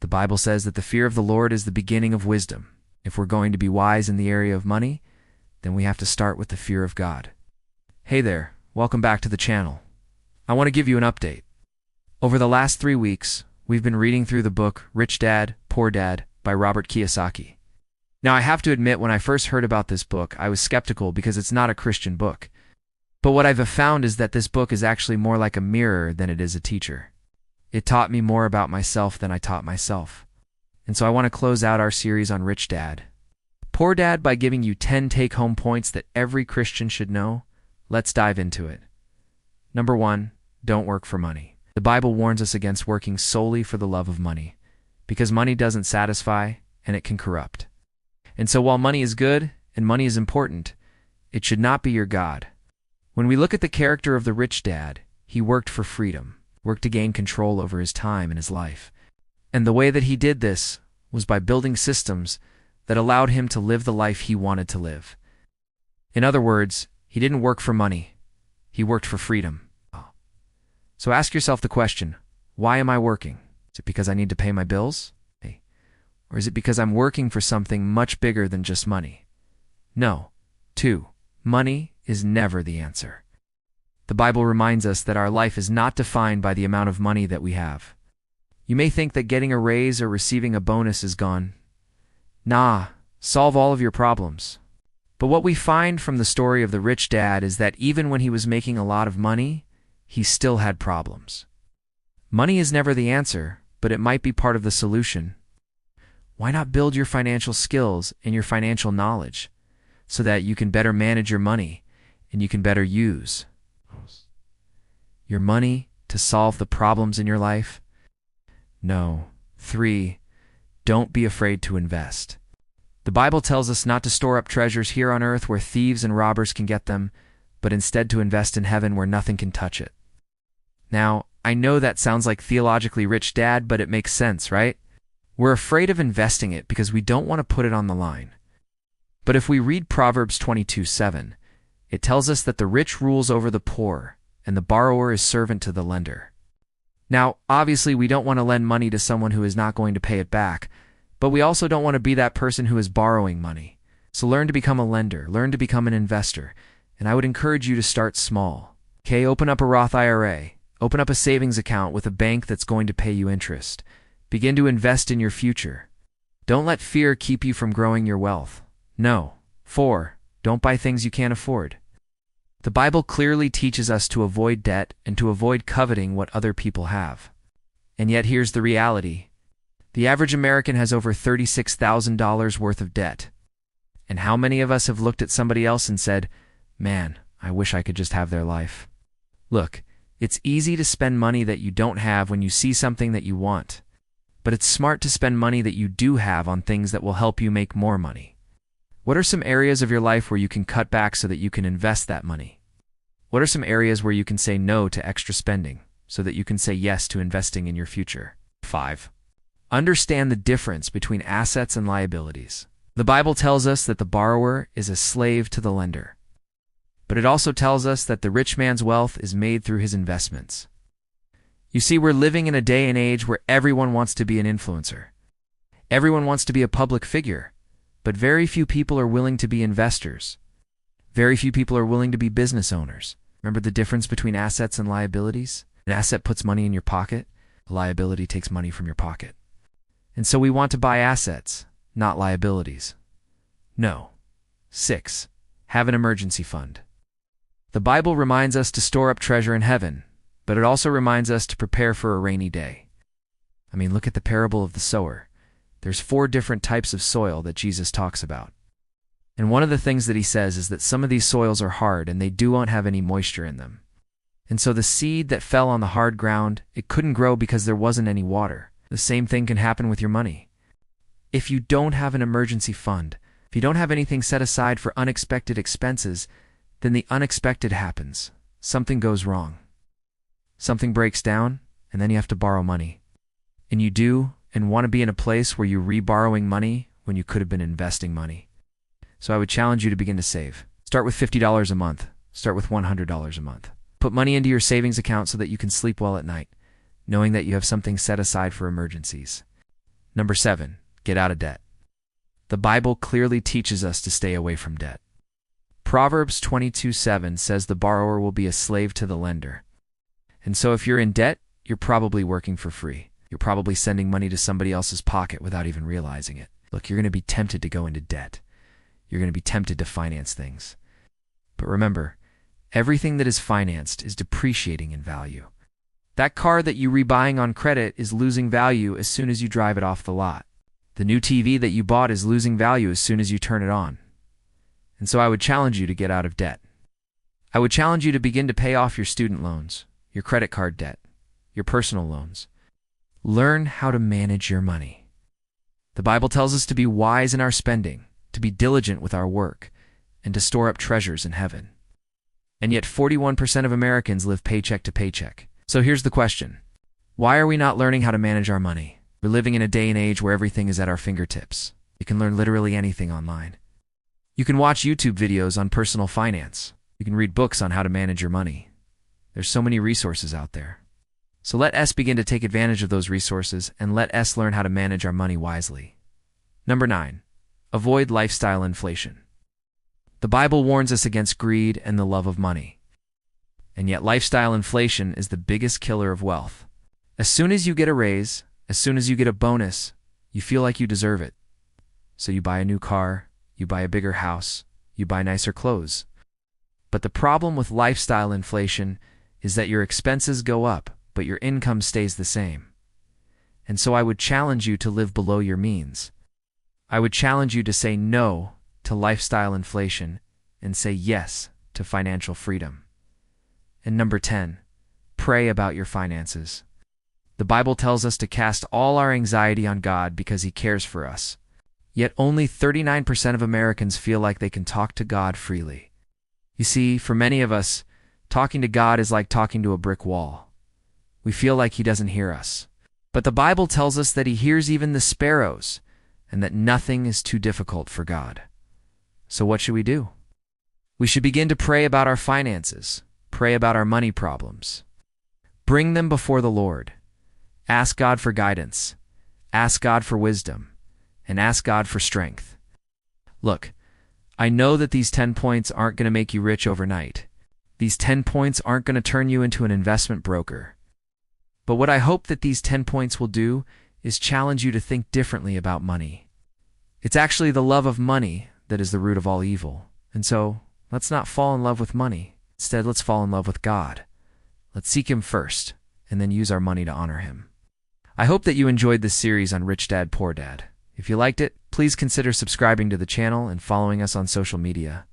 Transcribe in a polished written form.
The Bible says that the fear of the Lord is the beginning of wisdom. If we're going to be wise in the area of money, then we have to start with the fear of God. Hey there, welcome back to the channel. I want to give you an update. Over the last 3 weeks, we've been reading through the book Rich Dad, Poor Dad by Robert Kiyosaki. Now, I have to admit, when I first heard about this book, I was skeptical because it's not a Christian book. But what I've found is that this book is actually more like a mirror than it is a teacher. It taught me more about myself than I taught myself. And so I want to close out our series on Rich Dad, Poor Dad by giving you 10 take-home points that every Christian should know. Let's dive into it. Number 1, don't work for money. The Bible warns us against working solely for the love of money, because money doesn't satisfy and it can corrupt. And so while money is good and money is important, it should not be your God. When we look at the character of the rich dad, he worked for freedom, worked to gain control over his time and his life. And the way that he did this was by building systems that allowed him to live the life he wanted to live. In other words, he didn't work for money, he worked for freedom. So ask yourself the question, why am I working? Is it because I need to pay my bills? Or is it because I'm working for something much bigger than just money? No. 2, money is never the answer. The Bible reminds us that our life is not defined by the amount of money that we have. You may think that getting a raise or receiving a bonus is gone. Nah, solve all of your problems. But what we find from the story of the rich dad is that even when he was making a lot of money, he still had problems. Money is never the answer, but it might be part of the solution. Why not build your financial skills and your financial knowledge so that you can better manage your money and you can better use your money to solve the problems in your life? No. 3, don't be afraid to invest. The Bible tells us not to store up treasures here on earth where thieves and robbers can get them, but instead to invest in heaven where nothing can touch it. Now, I know that sounds like theologically rich dad, but it makes sense, right? We're afraid of investing it because we don't want to put it on the line. But if we read Proverbs 22:7, it tells us that the rich rules over the poor, and the borrower is servant to the lender. Now, obviously, we don't want to lend money to someone who is not going to pay it back, but we also don't want to be that person who is borrowing money. So learn to become a lender, learn to become an investor, and I would encourage you to start small. Okay, open up a Roth IRA, open up a savings account with a bank that's going to pay you interest. Begin to invest in your future. Don't let fear keep you from growing your wealth. No. 4, don't buy things you can't afford. The Bible clearly teaches us to avoid debt and to avoid coveting what other people have. And yet here's the reality. The average American has over $36,000 worth of debt. And how many of us have looked at somebody else and said, man, I wish I could just have their life? Look, it's easy to spend money that you don't have when you see something that you want. But it's smart to spend money that you do have on things that will help you make more money. What are some areas of your life where you can cut back so that you can invest that money? What are some areas where you can say no to extra spending so that you can say yes to investing in your future? 5, understand the difference between assets and liabilities. The Bible tells us that the borrower is a slave to the lender. But it also tells us that the rich man's wealth is made through his investments. You see, we're living in a day and age where everyone wants to be an influencer. Everyone wants to be a public figure, but very few people are willing to be investors. Very few people are willing to be business owners. Remember the difference between assets and liabilities? An asset puts money in your pocket. A liability takes money from your pocket. And so we want to buy assets, not liabilities. No. 6, have an emergency fund. The Bible reminds us to store up treasure in heaven, but it also reminds us to prepare for a rainy day. I mean, look at the parable of the sower. There's 4 different types of soil that Jesus talks about. And one of the things that he says is that some of these soils are hard and they don't have any moisture in them. And so the seed that fell on the hard ground, it couldn't grow because there wasn't any water. The same thing can happen with your money. If you don't have an emergency fund, if you don't have anything set aside for unexpected expenses, then the unexpected happens. Something goes wrong. Something breaks down, and then you have to borrow money. And you do, and want to be in a place where you're re-borrowing money when you could have been investing money. So I would challenge you to begin to save. Start with $50 a month. Start with $100 a month. Put money into your savings account so that you can sleep well at night, knowing that you have something set aside for emergencies. Number 7, get out of debt. The Bible clearly teaches us to stay away from debt. Proverbs 22:7 says the borrower will be a slave to the lender. And so if you're in debt, you're probably working for free. You're probably sending money to somebody else's pocket without even realizing it. Look, you're going to be tempted to go into debt. You're going to be tempted to finance things. But remember, everything that is financed is depreciating in value. That car that you're rebuying on credit is losing value as soon as you drive it off the lot. The new TV that you bought is losing value as soon as you turn it on. And so I would challenge you to get out of debt. I would challenge you to begin to pay off your student loans, your credit card debt, your personal loans. Learn how to manage your money. The Bible tells us to be wise in our spending, to be diligent with our work, and to store up treasures in heaven. And yet 41% of Americans live paycheck to paycheck. So here's the question. Why are we not learning how to manage our money? We're living in a day and age where everything is at our fingertips. You can learn literally anything online. You can watch YouTube videos on personal finance. You can read books on how to manage your money. There's so many resources out there. So let us begin to take advantage of those resources and let us learn how to manage our money wisely. Number 9, avoid lifestyle inflation. The Bible warns us against greed and the love of money. And yet lifestyle inflation is the biggest killer of wealth. As soon as you get a raise, as soon as you get a bonus, you feel like you deserve it. So you buy a new car, you buy a bigger house, you buy nicer clothes. But the problem with lifestyle inflation is that your expenses go up, but your income stays the same. And so I would challenge you to live below your means. I would challenge you to say no to lifestyle inflation and say yes to financial freedom. And number 10, pray about your finances. The Bible tells us to cast all our anxiety on God because He cares for us. Yet only 39% of Americans feel like they can talk to God freely. You see, for many of us, talking to God is like talking to a brick wall. We feel like He doesn't hear us. But the Bible tells us that He hears even the sparrows and that nothing is too difficult for God. So what should we do? We should begin to pray about our finances, pray about our money problems. Bring them before the Lord. Ask God for guidance. Ask God for wisdom. And ask God for strength. Look, I know that these 10 points aren't going to make you rich overnight. These 10 points aren't going to turn you into an investment broker. But what I hope that these 10 points will do is challenge you to think differently about money. It's actually the love of money that is the root of all evil. And so, let's not fall in love with money. Instead, let's fall in love with God. Let's seek Him first, and then use our money to honor Him. I hope that you enjoyed this series on Rich Dad, Poor Dad. If you liked it, please consider subscribing to the channel and following us on social media.